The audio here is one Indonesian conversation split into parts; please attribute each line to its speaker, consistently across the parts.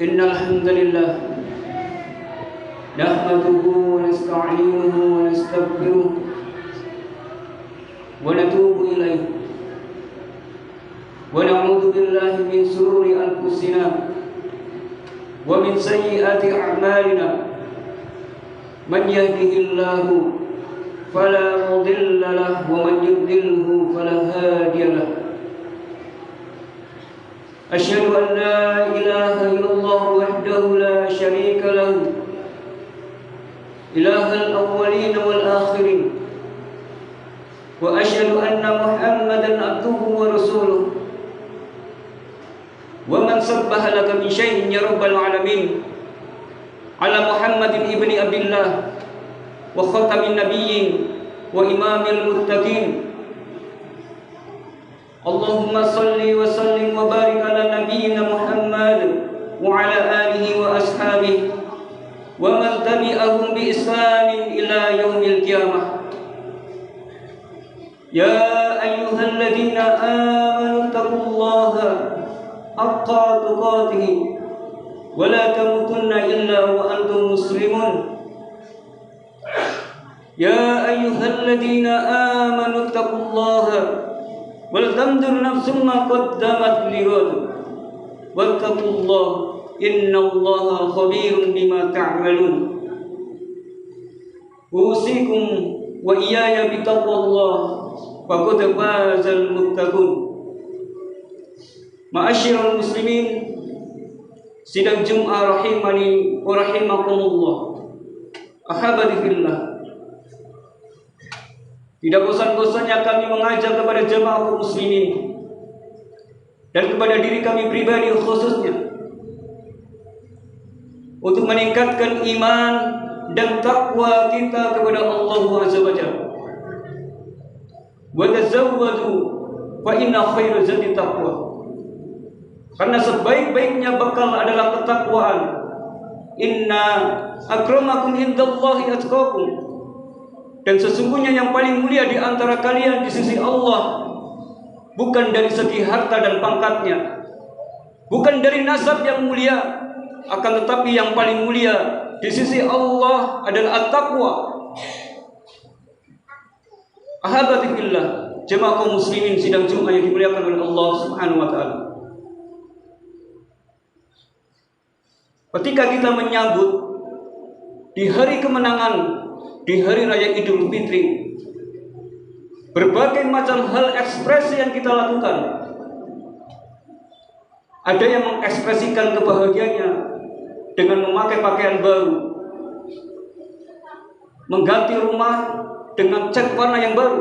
Speaker 1: إن الحمد لله نحمده ونستعينه ونستغفره ونتوب إليه ونعوذ بالله من شرور أنفسنا ومن سيئات أعمالنا من يهده الله فلا مضل له ومن يضلله فلا هادي له أشهد أن لا إله إلا الله وحده لا شريك له إله الأولين والآخرين وأشهد أن محمدا عبده ورسوله ومن سبح لك من شيء يا رب العالمين على محمد ابن عبد الله وخاتم النبيين وإمام المتقين اللهم صل وسلم وبارك على نبينا محمد وعلى آله وأصحابه ومن تبعهم بإحسان إلى يوم القيامة يا أيها الذين آمنوا اتقوا الله حق تقاته ولا تموتن إلا وأنتم مسلمون يا أيها الذين آمنوا اتقوا الله ولتنظر نفس ما قدمت لغد واتقوا الله إن الله خبير بما تعملون أوصيكم وإياي بتقوى الله فقد فاز المتقون Ma'asyiral muslimin, sidang Jum'ah rahimani wa rahimakumullah. Ahbadi fillah. Tidak bosan-bosannya kami mengajak kepada jemaah kaum muslimin dan kepada diri kami pribadi khususnya untuk meningkatkan iman dan takwa kita kepada Allah Azza wa Jalla. Wa tazawwadu fa inna khairaz zadi taqwa. Karena sebaik-baiknya bekal adalah ketakwaan. Inna akramakum indallahi atqakum. Dan sesungguhnya yang paling mulia di antara kalian di sisi Allah bukan dari segi harta dan pangkatnya, bukan dari nasab yang mulia, akan tetapi yang paling mulia di sisi Allah adalah at-taqwa. Ahbati fillah, jemaah kaum muslimin sidang Jumat yang dimuliakan oleh Allah Subhanahu wa taala. Ketika kita menyambut di hari kemenangan, di hari raya Idul Fitri, berbagai macam hal ekspresi yang kita lakukan. Ada yang mengekspresikan kebahagiaannya dengan memakai pakaian baru, mengganti rumah dengan cat warna yang baru,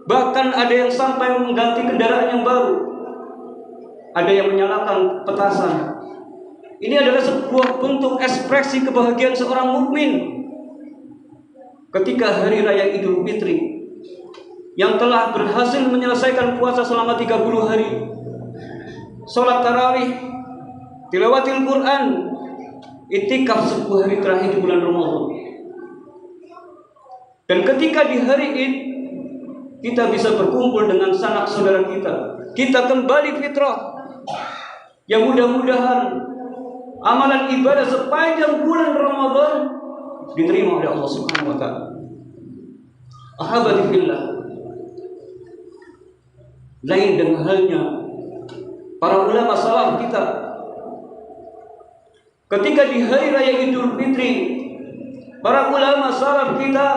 Speaker 1: bahkan ada yang sampai mengganti kendaraan yang baru, ada yang menyalakan petasan. Ini adalah sebuah bentuk ekspresi kebahagiaan seorang mukmin ketika hari raya Idul Fitri yang telah berhasil menyelesaikan puasa selama 30 hari, sholat tarawih, tilawatil Quran, itikaf 10 hari terakhir di bulan Ramadan. Dan ketika di hari Id kita bisa berkumpul dengan sanak saudara kita kembali fitrah. Yang mudah-mudahan amalan ibadah sepanjang bulan Ramadan diterima oleh Allah Subhanahu wa taala. Ahbadi fillah. Lain dengan halnya para ulama salaf kita. Ketika di hari raya Idul Fitri, para ulama salaf kita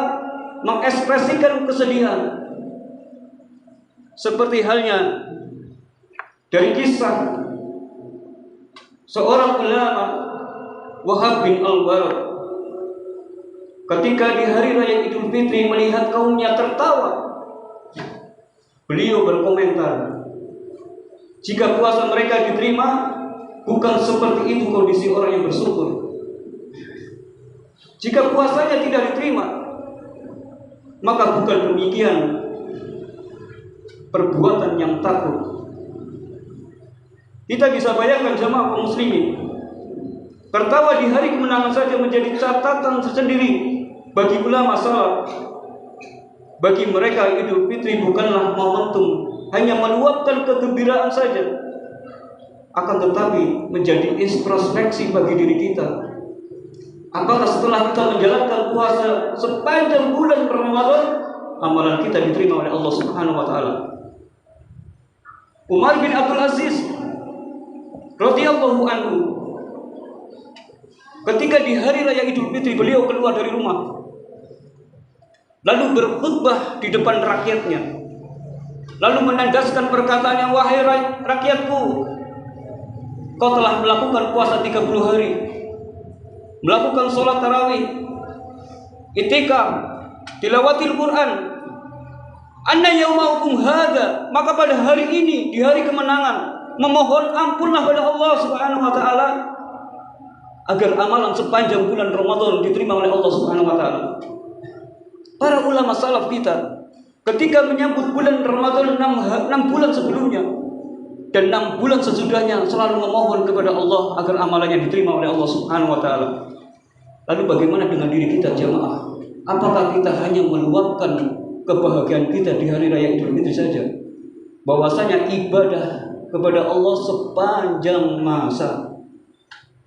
Speaker 1: mengekspresikan kesedihan. Seperti halnya dari kisah seorang ulama Wahab bin Al-Warad, ketika di hari raya Idul Fitri melihat kaumnya tertawa, beliau berkomentar, jika puasa mereka diterima, bukan seperti itu kondisi orang yang bersyukur. Jika puasanya tidak diterima, maka bukan demikian perbuatan yang takut. Kita bisa bayangkan jemaah kaum muslimin, tertawa di hari kemenangan saja menjadi catatan tersendiri bagi ulama salaf. Bagi mereka Idul Fitri bukanlah momentum hanya meluapkan kegembiraan saja, akan tetapi menjadi introspeksi bagi diri kita. Apakah setelah kita menjalankan puasa sepanjang bulan Ramadan, amalan kita diterima oleh Allah Subhanahu wa taala? Umar bin Abdul Aziz radhiyallahu anhu, ketika di hari raya Idul Fitri beliau keluar dari rumah, lalu berkhutbah di depan rakyatnya, lalu menandaskan perkataannya, wahai rakyatku, kau telah melakukan puasa 30 hari, melakukan sholat tarawih, itikaf, tilawatil Quran, anna yaumakum hadza, maka pada hari ini, di hari kemenangan, memohon ampunlah pada Allah Subhanahu wa taala agar amalan sepanjang bulan Ramadan diterima oleh Allah Subhanahu wa taala. Para ulama salaf kita ketika menyambut bulan Ramadan 6 bulan sebelumnya dan 6 bulan sesudahnya selalu memohon kepada Allah agar amalannya diterima oleh Allah Subhanahu wa taala. Lalu bagaimana dengan diri kita jamaah? Apakah kita hanya meluapkan kebahagiaan kita di hari raya Idul Fitri saja? Bahwasanya ibadah kepada Allah sepanjang masa.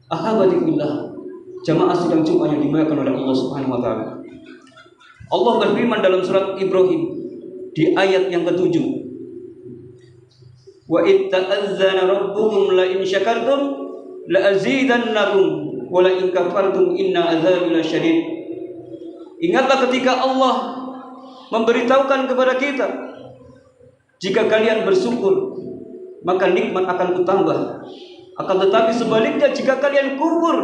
Speaker 1: Ahbabillah, jamaah sidang Jumat yang dimuliakan oleh Allah Subhanahu wa taala. Allah berfirman dalam surat Ibrahim di ayat yang ke-7. Wa id ta'azzana rabbukum la in syakartum la azidannakum wa la in kafartum inna adzabi lasyadid. Ingatlah ketika Allah memberitahukan kepada kita, jika kalian bersyukur maka nikmat akan kutambah. Akan tetapi sebaliknya jika kalian kufur,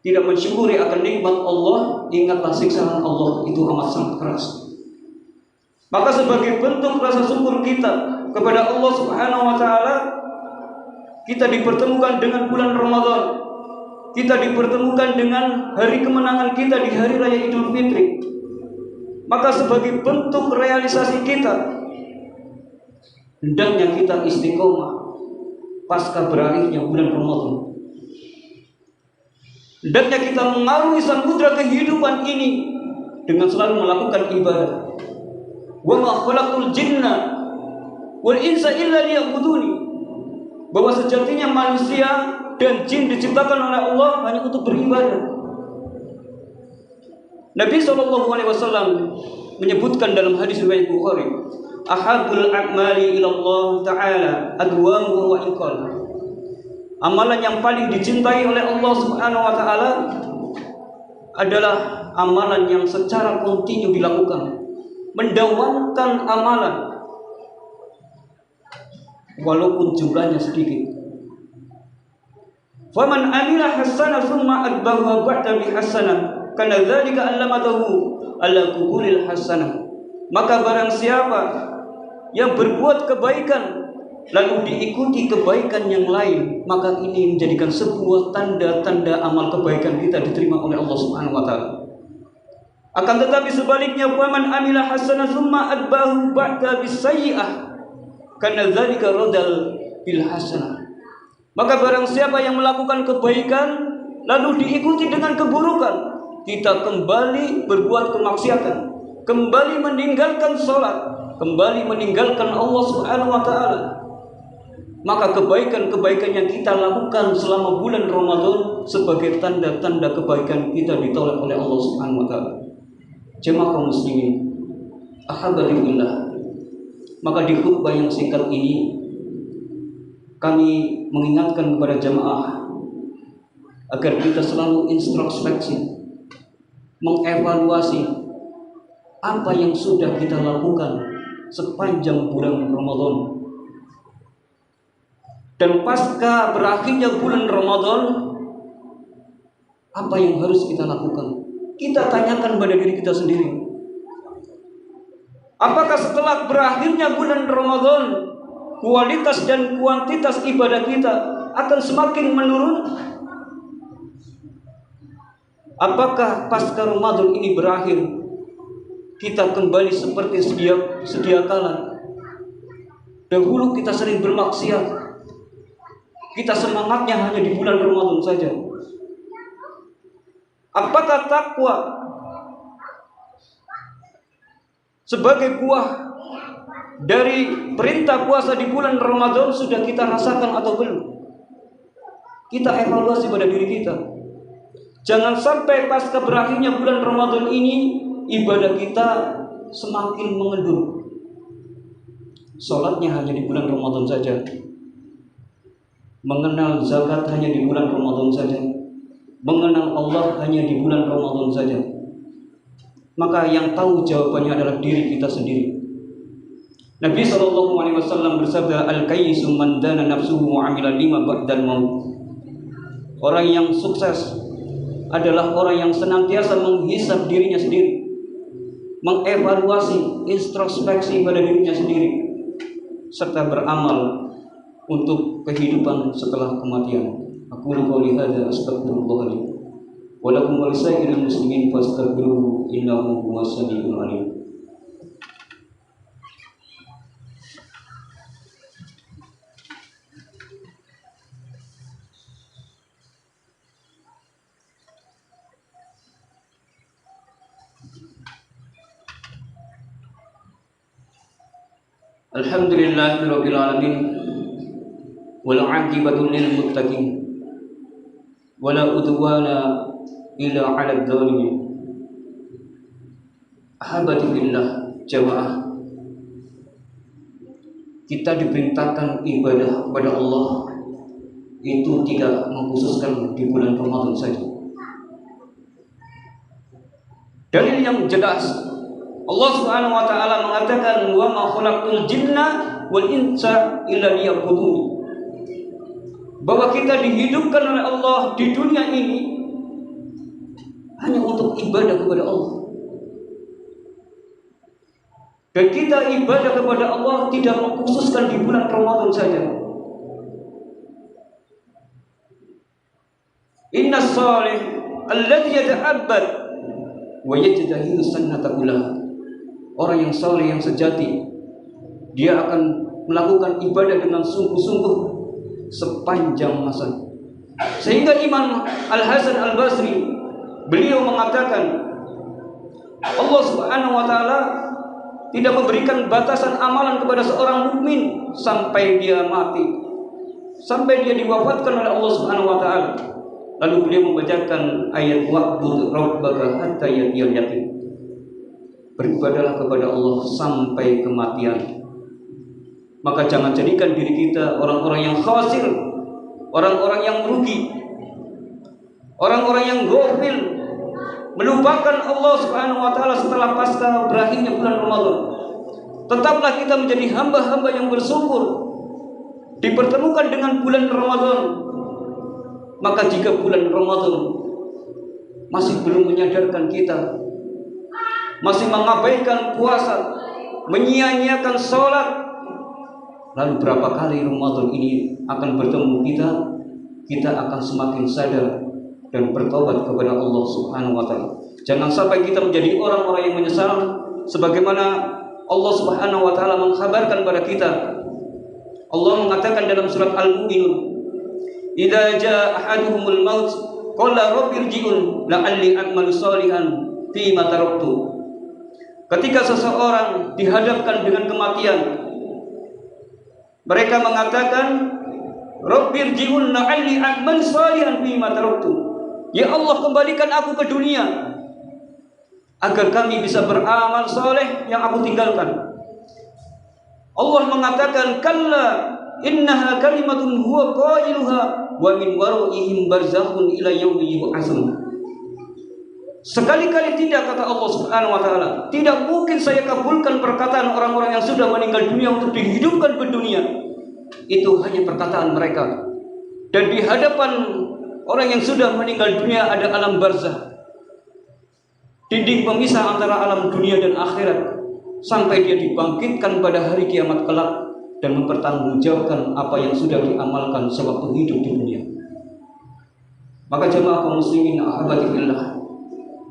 Speaker 1: tidak mensyukuri akan nikmat Allah, ingatlah siksaan Allah itu amat sangat keras. Maka sebagai bentuk rasa syukur kita kepada Allah Subhanahu wa taala, kita dipertemukan dengan bulan Ramadan. Kita dipertemukan dengan hari kemenangan kita di hari raya Idul Fitri. Maka sebagai bentuk realisasi kita, hendaknya kita istiqomah pasca berakhirnya bulan Ramadan. Hendaknya kita mengarungi samudra kehidupan ini dengan selalu melakukan ibadah. Wa ma khalaqtul jinna wal insa illa liya'buduni. Bahwa sejatinya manusia dan jin diciptakan oleh Allah hanya untuk beribadah. Nabi SAW menyebutkan dalam hadis riwayat Bukhari, ahabul a'mali ila Allah Ta'ala adwamu wa inqal. Amalan yang paling dicintai oleh Allah Subhanahu wa taala adalah amalan yang secara kontinu dilakukan, mendawamkan amalan walaupun jumlahnya sedikit. Faman amila hasanah thumma adbahu ba'da bi hasanah kana dzalika allamatahu ala qubulil hasanah. Maka barang siapa yang berbuat kebaikan lalu diikuti kebaikan yang lain, maka ini menjadikan sebuah tanda-tanda amal kebaikan kita diterima oleh Allah Subhanahu wa taala. Akan tetapi sebaliknya, faman amila hasanah tsumma adbahu ba'da bisayyi'ah kana dzalika radal bil hasanah. Maka barang siapa yang melakukan kebaikan lalu diikuti dengan keburukan, kita kembali berbuat kemaksiatan, kembali meninggalkan salat, kembali meninggalkan Allah Subhanahu wa taala, maka kebaikan-kebaikan yang kita lakukan selama bulan Ramadan sebagai tanda-tanda kebaikan kita ditolak oleh Allah Subhanahu wa taala. Jemaah kaum muslimin, alhamdulillah. Maka di khutbah yang singkat ini kami mengingatkan kepada jemaah agar kita selalu introspeksi, mengevaluasi apa yang sudah kita lakukan sepanjang bulan Ramadan. Dan pasca berakhirnya bulan Ramadan, apa yang harus kita lakukan? Kita tanyakan pada diri kita sendiri. Apakah setelah berakhirnya bulan Ramadan, kualitas dan kuantitas ibadah kita akan semakin menurun? Apakah pasca Ramadan ini berakhir, kita kembali seperti sedia kala? Dahulu kita sering bermaksiat, kita semangatnya hanya di bulan Ramadan saja. Apakah takwa sebagai buah dari perintah puasa di bulan Ramadan sudah kita rasakan atau belum? Kita evaluasi pada diri kita. Jangan sampai pasca berakhirnya bulan Ramadan ini ibadah kita semakin mengendur. Sholatnya hanya di bulan Ramadan saja, mengenal zakat hanya di bulan Ramadan saja, mengenal Allah hanya di bulan Ramadan saja. Maka yang tahu jawabannya adalah diri kita sendiri. Nabi SAW bersabda, Al-kayyisu man dana nafsuhu wa amila lima ba'dal maut. Orang yang sukses adalah orang yang senantiasa menghisab dirinya sendiri, mengevaluasi, introspeksi pada dirinya sendiri, serta beramal untuk kehidupan setelah kematian. Aku qouli hadza astaghfirullah li wa lakum wa lisairil muslimin fastaghfiruhu innahu huwas samiul alim. Alhamdulillahirabbil alamin wal 'aqibatu lil muttaqin wala udwana illa 'alal zalimin. Ahbati billah jamaah, kita diperintahkan ibadah kepada Allah itu tidak mengkhususkan di bulan Ramadan saja. Dalil yang jelas, Allah Subhanahu wa taala mengatakan, wa ma khalaqtul jinna wal insa illa liya'budun. Bahwa kita dihidupkan oleh Allah di dunia ini hanya untuk ibadah kepada Allah. Dan kita ibadah kepada Allah tidak mengkhususkan di bulan Ramadan saja. Inna salih alladhi yata'abbad wa yajtahidu sunnata kullaha. Orang yang saleh, yang sejati, dia akan melakukan ibadah dengan sungguh-sungguh sepanjang masa. Sehingga Imam Al-Hasan Al-Basri, beliau mengatakan, Allah Subhanahu wa taala tidak memberikan batasan amalan kepada seorang mukmin sampai dia mati, sampai dia diwafatkan oleh Allah Subhanahu wa taala. Lalu beliau membacakan ayat wa'bud rabbaka hatta yatiyal yaqin. Beribadahlah kepada Allah sampai kematian. Maka jangan jadikan diri kita orang-orang yang khasir, orang-orang yang merugi, orang-orang yang ghafil, melupakan Allah Subhanahu wa taala setelah pasca berakhirnya bulan Ramadan. Tetaplah kita menjadi hamba-hamba yang bersyukur dipertemukan dengan bulan Ramadan. Maka jika bulan Ramadan masih belum menyadarkan kita, masih mengabaikan puasa, menyia-nyiakan sholat, lalu berapa kali Ramadan ini akan bertemu kita akan semakin sadar dan bertobat kepada Allah Subhanahu wa taala. Jangan sampai kita menjadi orang-orang yang menyesal, sebagaimana Allah Subhanahu wa taala mengkhabarkan pada kita. Allah mengatakan dalam surat Al-Mu'minun, "Idza jaa ahaduhumul maut qala rabbirji'un la'alli a'malu shalihan fi ma taraktu." Ketika seseorang dihadapkan dengan kematian, mereka mengatakan, Rabbirji'un la'alli a'malu shalihan fi ma taraktu. Ya Allah, kembalikan aku ke dunia agar kami bisa beramal soleh yang aku tinggalkan. Allah mengatakan, kalla innaha kalimatun huwa qailuha wa min waraihim barzakhun ila yaumi yub'atsun. Sekali-kali tidak, kata Allah Subhanahu wa taala, tidak mungkin saya kabulkan perkataan orang-orang yang sudah meninggal dunia untuk dihidupkan ke dunia. Itu hanya perkataan mereka. Dan di hadapan orang yang sudah meninggal dunia ada alam barzah, dinding pemisah antara alam dunia dan akhirat, sampai dia dibangkitkan pada hari kiamat kelak dan mempertanggungjawabkan apa yang sudah diamalkan sewaktu hidup di dunia. Maka jemaah kaum muslimin ahbati fillah,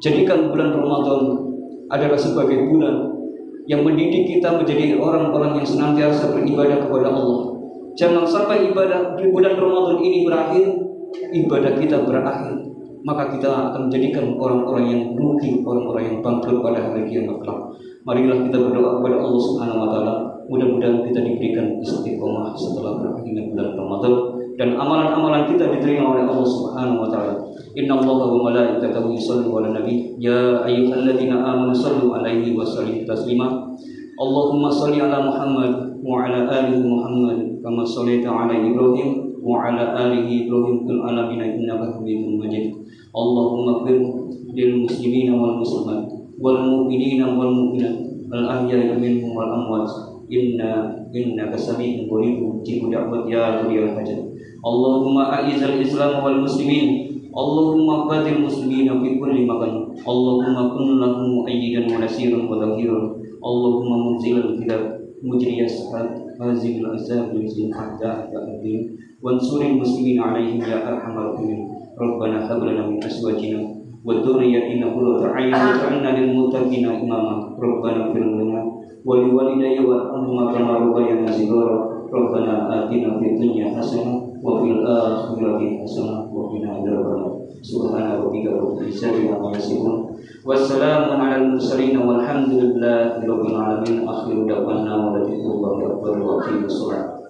Speaker 1: jadikan bulan Ramadan adalah sebagai bulan yang mendidik kita menjadi orang-orang yang senantiasa beribadah kepada Allah. Jangan sampai ibadah di bulan Ramadan ini berakhir, ibadah kita berakhir, maka kita akan menjadikan orang-orang yang rugi, orang-orang yang bangkrut pada hari kiamat kelak. Marilah kita berdoa kepada Allah Subhanahu wa taala Mudah-mudahan kita diberikan istiqomah setelah berakhirnya bulan Ramadan dan amalan-amalan kita diterima oleh Allah Subhanahu wa taala. Innallaha wa malaikatahu yusholluna 'alan nabi ya ayyuhalladzina amanu shallu 'alaihi wa sallimu taslima. Allahumma shalli 'ala Muhammad wa 'ala ali Muhammad kama shallaita 'ala Ibrahim wa 'ala ali Ibrahim fil 'alamin innaka Hamidum Majid. Allahumma ighfir lil muslimina wal muslimat wal mu'minina wal mu'minat al ahya'i minhum wal amwat innaka sami'un qaribun mujibu da'wat ya dzul hajat. Allahumma a'izal islam wal muslimin, Allahumma qadil muslimina fi kulli makan, Allahumma kun lahum mu'ayyidan wa nasiran wa dhakiran, Allahumma munzilal kitab mujriyas hazil azab bil hatta ta'din wansuril muslimin alaihim ya arhamar rahimin. Rabbana hab lana min azwajina wa dhurriyyatina qurrata a'yun waj'alna lil muttaqina imama. Rabbana ighfir lana wa liwalidayya warhamhuma kama rabbayana shighara. Rabbana atina fid dunya hasanah wa fil akhirati hasanah wa qina adzabannar. Subhana rabbika rabbil izzati amma yasifun wassalamun 'alal mursalin walhamdulillahi rabbil alamin. Akhiru da'wana wa la ilaha illallah wa aqimus shalah.